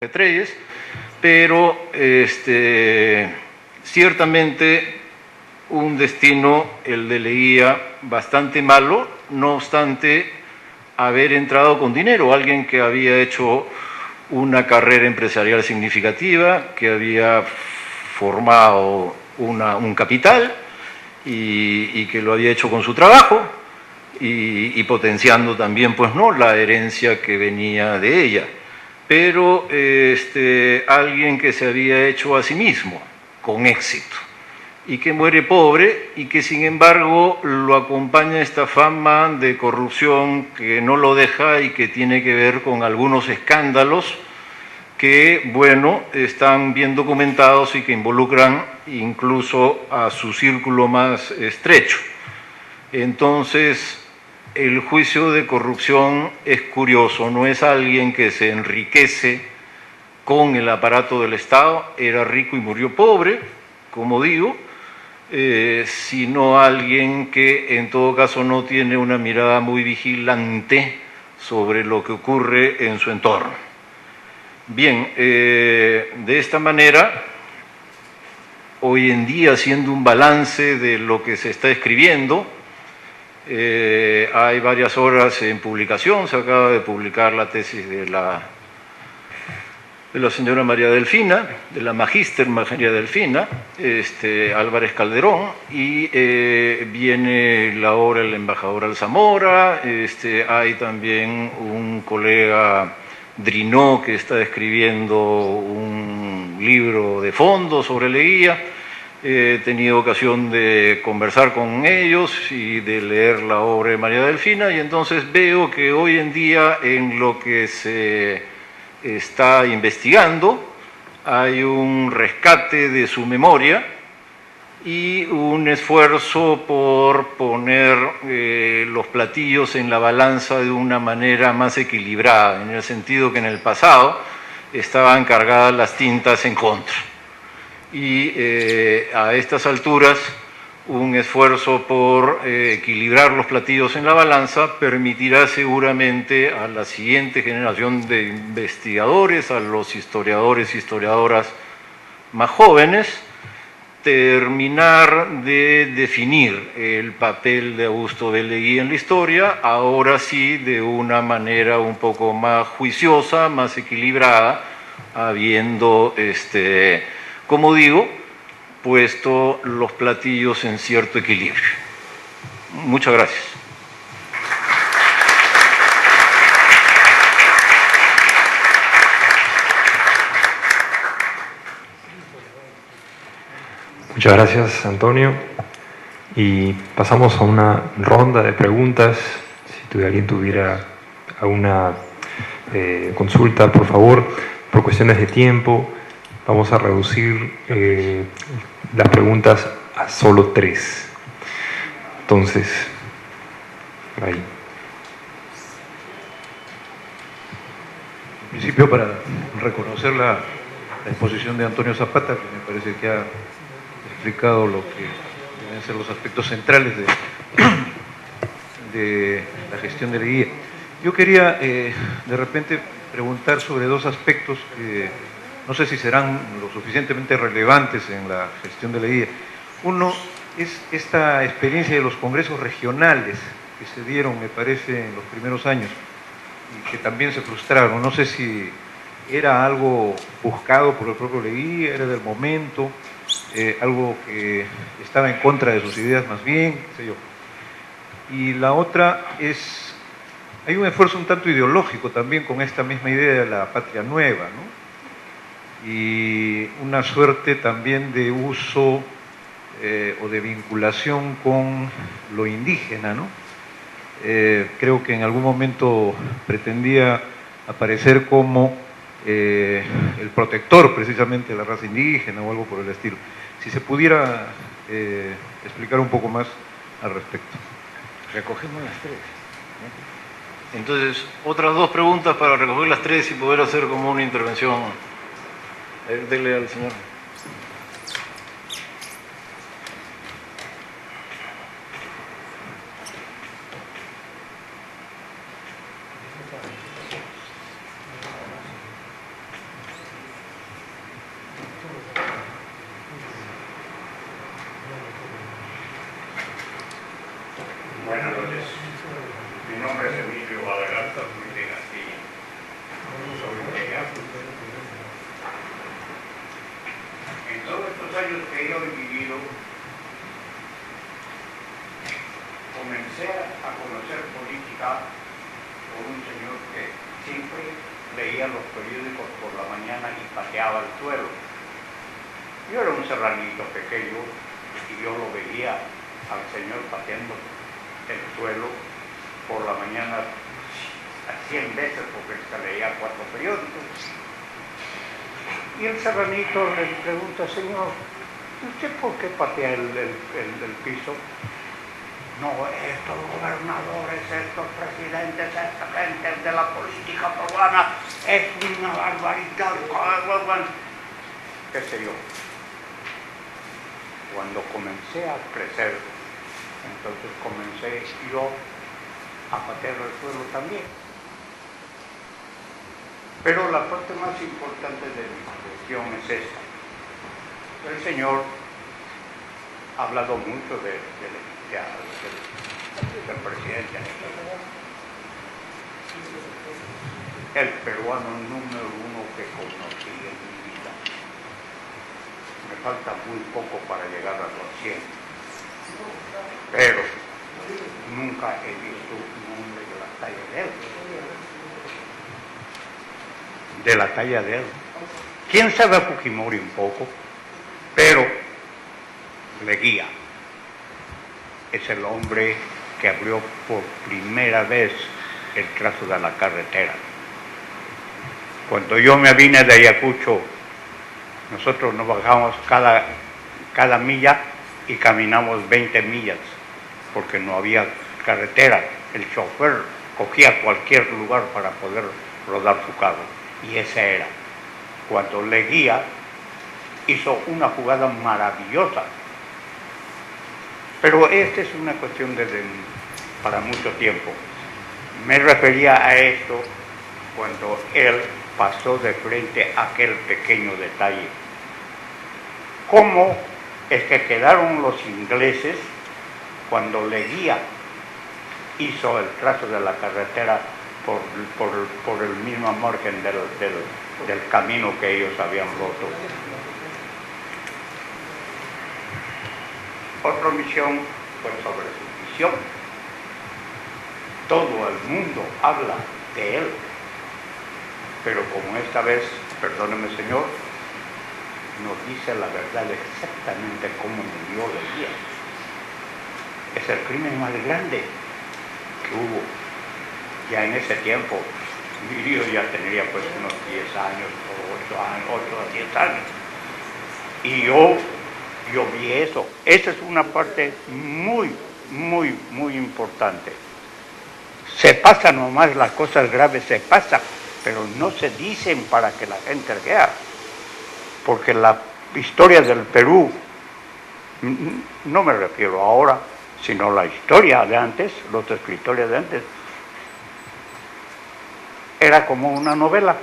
Treyes, pero ciertamente un destino, el de Leguía, bastante malo, no obstante haber entrado con dinero, alguien que había hecho una carrera empresarial significativa, que había formado un capital y que lo había hecho con su trabajo y potenciando también, pues no, la herencia que venía de ella. Pero alguien que se había hecho a sí mismo con éxito y que muere pobre y que sin embargo lo acompaña esta fama de corrupción que no lo deja y que tiene que ver con algunos escándalos que, bueno, están bien documentados y que involucran incluso a su círculo más estrecho. Entonces, el juicio de corrupción es curioso, no es alguien que se enriquece con el aparato del Estado, era rico y murió pobre, como digo, sino alguien que en todo caso no tiene una mirada muy vigilante sobre lo que ocurre en su entorno. Bien, de esta manera, hoy en día, haciendo un balance de lo que se está escribiendo, hay varias obras en publicación, se acaba de publicar la tesis de la señora María Delfina, de la magíster María Delfina, Álvarez Calderón, y viene la obra El embajador Alzamora, hay también un colega Drinó que está escribiendo un libro de fondo sobre Leguía. He tenido ocasión de conversar con ellos y de leer la obra de María Delfina, y entonces veo que hoy en día en lo que se está investigando hay un rescate de su memoria y un esfuerzo por poner los platillos en la balanza de una manera más equilibrada, en el sentido que en el pasado estaban cargadas las tintas en contra. Y a estas alturas un esfuerzo por equilibrar los platillos en la balanza permitirá seguramente a la siguiente generación de investigadores, a los historiadores y historiadoras más jóvenes, terminar de definir el papel de Augusto de Leguía en la historia, ahora sí de una manera un poco más juiciosa, más equilibrada, habiendo como digo, puesto los platillos en cierto equilibrio. Muchas gracias. Muchas gracias, Antonio. Y pasamos a una ronda de preguntas. Si alguien tuviera alguna consulta, por favor, por cuestiones de tiempo, vamos a reducir las preguntas a solo 3. Entonces, ahí. En principio, para reconocer la exposición de Antonio Zapata, que me parece que ha explicado lo que deben ser los aspectos centrales de la gestión de Leguía. Yo quería, de repente, preguntar sobre 2 aspectos que no sé si serán lo suficientemente relevantes en la gestión de Leguía. Uno es esta experiencia de los congresos regionales que se dieron, me parece, en los primeros años y que también se frustraron. No sé si era algo buscado por el propio Leguía, era del momento, algo que estaba en contra de sus ideas más bien, qué sé yo. Y la otra es, hay un esfuerzo un tanto ideológico también con esta misma idea de la patria nueva, ¿no? Y una suerte también de uso o de vinculación con lo indígena, ¿no? Creo que en algún momento pretendía aparecer como el protector precisamente de la raza indígena o algo por el estilo. Si se pudiera explicar un poco más al respecto. Recogemos las 3. Entonces, otras 2 preguntas para recoger las 3 y poder hacer como una intervención. A ver, dele al señor. Buenas noches. Mi nombre es Emilio Balagar, soy de Castilla. Soy de Chiapas. En todos estos años que yo he vivido, comencé a conocer política por un señor que siempre leía los periódicos por la mañana y pateaba el suelo. Yo era un serranito pequeño y yo lo veía al señor pateando el suelo por la mañana a 100 veces porque se leía 4 periódicos. Y el serranito le pregunta, señor, ¿usted por qué patea el piso? No, estos gobernadores, estos presidentes, esta gente de la política peruana es una barbaridad. ¿Qué sé yo? Cuando comencé a crecer, entonces comencé yo a patear el suelo también. Pero la parte más importante de mi cuestión es esta. El Señor ha hablado mucho del presidente. El peruano número 1 que conocí en mi vida. Me falta muy poco para llegar a los 100. Pero nunca he visto un hombre de la talla de él. De la talla de él. ¿Quién sabe a Fujimori un poco? Pero Leguía es el hombre que abrió por primera vez el trazo de la carretera. Cuando yo me vine de Ayacucho, nosotros nos bajamos cada milla y caminamos 20 millas, porque no había carretera. El chofer cogía cualquier lugar para poder rodar su carro, y ese era. Cuando Leguía hizo una jugada maravillosa. Pero esta es una cuestión para mucho tiempo. Me refería a esto cuando él pasó de frente a aquel pequeño detalle. ¿Cómo es que quedaron los ingleses cuando Leguía hizo el trazo de la carretera por el mismo margen del camino que ellos habían roto? Otra misión fue sobre su visión. Todo el mundo habla de él, pero como esta vez, perdóneme señor, nos dice la verdad exactamente cómo murió Leguía. Es el crimen más grande que hubo. Ya en ese tiempo, yo ya tendría pues unos 10 años, o 8 o 10 años. Y yo vi eso. Esa es una parte muy, muy, muy importante. Se pasan nomás las cosas graves, se pasan, pero no se dicen para que la gente vea. Porque la historia del Perú, no me refiero ahora, sino la historia de antes, los escritores de antes, era como una novela.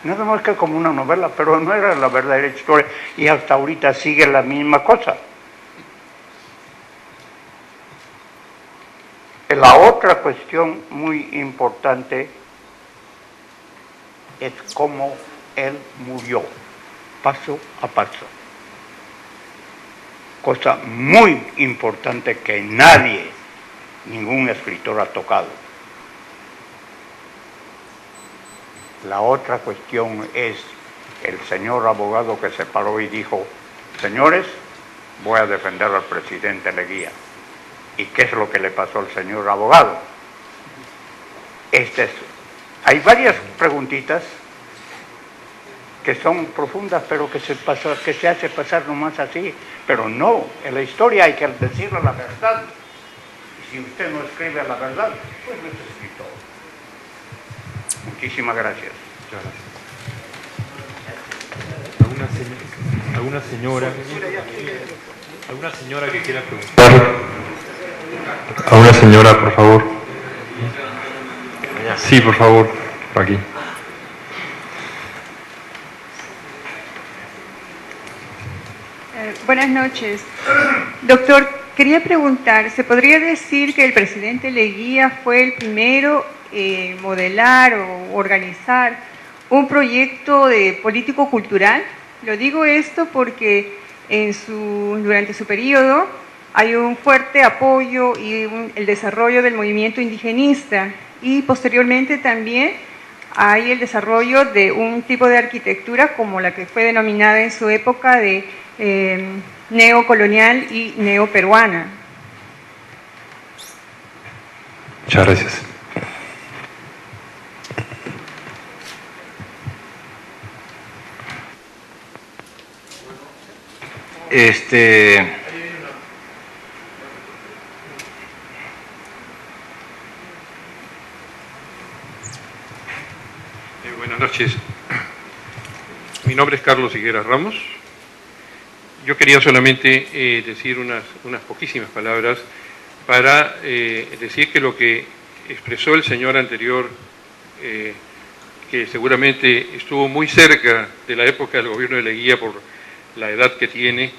Nada más que como una novela, pero no era la verdadera historia, y hasta ahorita sigue la misma cosa. La otra cuestión muy importante es cómo él murió, paso a paso. Cosa muy importante que nadie, ningún escritor ha tocado. La otra cuestión es el señor abogado que se paró y dijo, señores, voy a defender al presidente Leguía. ¿Y qué es lo que le pasó al señor abogado? Hay varias preguntitas que son profundas, pero que se hace pasar nomás así. Pero no, en la historia hay que decirle la verdad. Y si usted no escribe la verdad, pues no es escritor. Muchísimas gracias. ¿Alguna señora que quiera preguntar? A una señora, por favor. Sí, por favor, por aquí. Buenas noches. Doctor, quería preguntar, ¿se podría decir que el presidente Leguía fue el primero en modelar o organizar un proyecto de político-cultural? Lo digo esto porque durante su periodo hay un fuerte apoyo y el desarrollo del movimiento indigenista, y posteriormente también hay el desarrollo de un tipo de arquitectura como la que fue denominada en su época de neocolonial y neoperuana. Muchas gracias. Buenas noches. Mi nombre es Carlos Higuera Ramos. Yo quería solamente decir unas poquísimas palabras para decir que lo que expresó el señor anterior, que seguramente estuvo muy cerca de la época del gobierno de Leguía por la edad que tiene,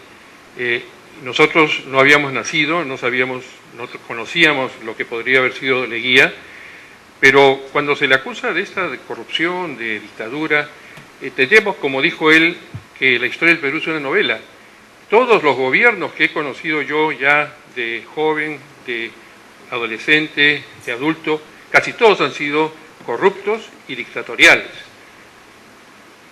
nosotros no habíamos nacido, no conocíamos lo que podría haber sido Leguía, pero cuando se le acusa de esta corrupción, de dictadura, entendemos, como dijo él, que la historia del Perú es una novela. Todos los gobiernos que he conocido yo ya de joven, de adolescente, de adulto, casi todos han sido corruptos y dictatoriales.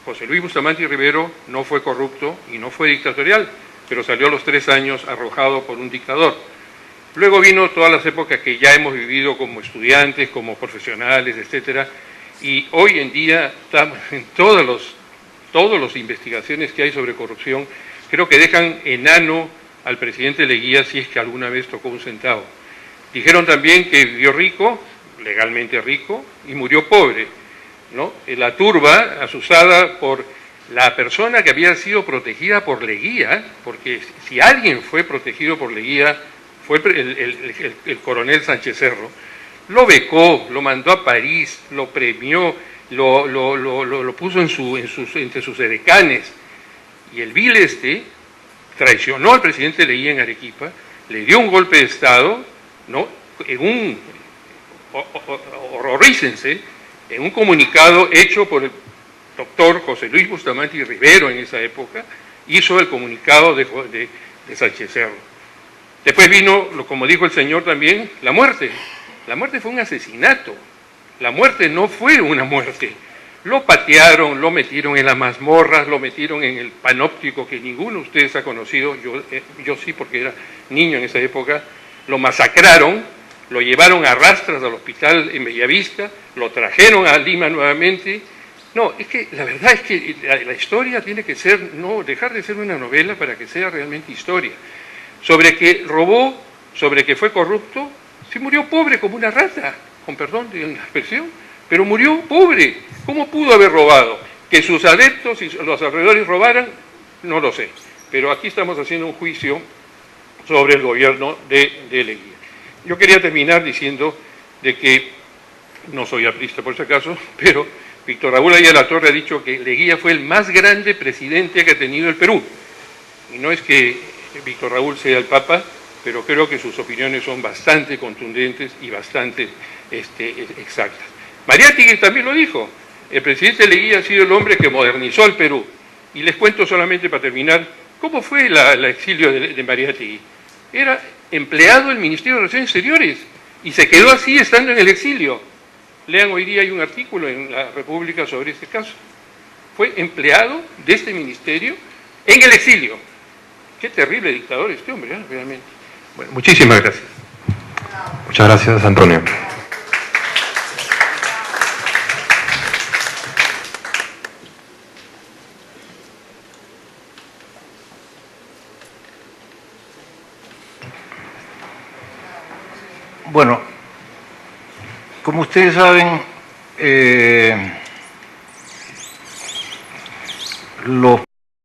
José Luis Bustamante y Rivero no fue corrupto y no fue dictatorial, pero salió a los 3 años arrojado por un dictador. Luego vino todas las épocas que ya hemos vivido como estudiantes, como profesionales, etcétera, y hoy en día estamos en todas las investigaciones que hay sobre corrupción. Creo que dejan enano al presidente Leguía si es que alguna vez tocó un centavo. Dijeron también que vivió rico, legalmente rico, y murió pobre, ¿no? La turba asusada por la persona que había sido protegida por Leguía, porque si alguien fue protegido por Leguía fue el coronel Sánchez Cerro. Lo becó, lo mandó a París, lo premió, lo puso entre sus edecanes. Y el vil traicionó al presidente Leguía en Arequipa, le dio un golpe de Estado, ¿no? Horrorícense, en un comunicado hecho por el doctor José Luis Bustamante y Rivero en esa época, hizo el comunicado de Sánchez Cerro. Después vino, como dijo el señor también, la muerte. La muerte fue un asesinato. La muerte no fue una muerte. Lo patearon, lo metieron en las mazmorras, lo metieron en el panóptico que ninguno de ustedes ha conocido, yo sí porque era niño en esa época, lo masacraron, lo llevaron a rastras al hospital en Bellavista, lo trajeron a Lima nuevamente. No, es que la verdad es que la historia tiene que ser, no dejar de ser una novela para que sea realmente historia. Sobre que robó, sobre que fue corrupto, se murió pobre como una rata, con perdón de la expresión, pero murió pobre. ¿Cómo pudo haber robado? Que sus adeptos y los alrededores robaran, no lo sé. Pero aquí estamos haciendo un juicio sobre el gobierno de Leguía. Yo quería terminar diciendo de que, no soy aprista por si acaso, pero Víctor Raúl Ayala Torre ha dicho que Leguía fue el más grande presidente que ha tenido el Perú. Y no es que Víctor Raúl sea el Papa, pero creo que sus opiniones son bastante contundentes y bastante exactas. Mariátegui también lo dijo, el presidente Leguía ha sido el hombre que modernizó al Perú. Y les cuento solamente para terminar, ¿cómo fue el exilio de Mariátegui? Era empleado del Ministerio de Relaciones Exteriores y se quedó así estando en el exilio. Lean, hoy día hay un artículo en la República sobre este caso. Fue empleado de este ministerio en el exilio. Qué terrible dictador este hombre, ¿eh? Realmente. Bueno, muchísimas gracias. Muchas gracias, Antonio. Bueno, como ustedes saben, los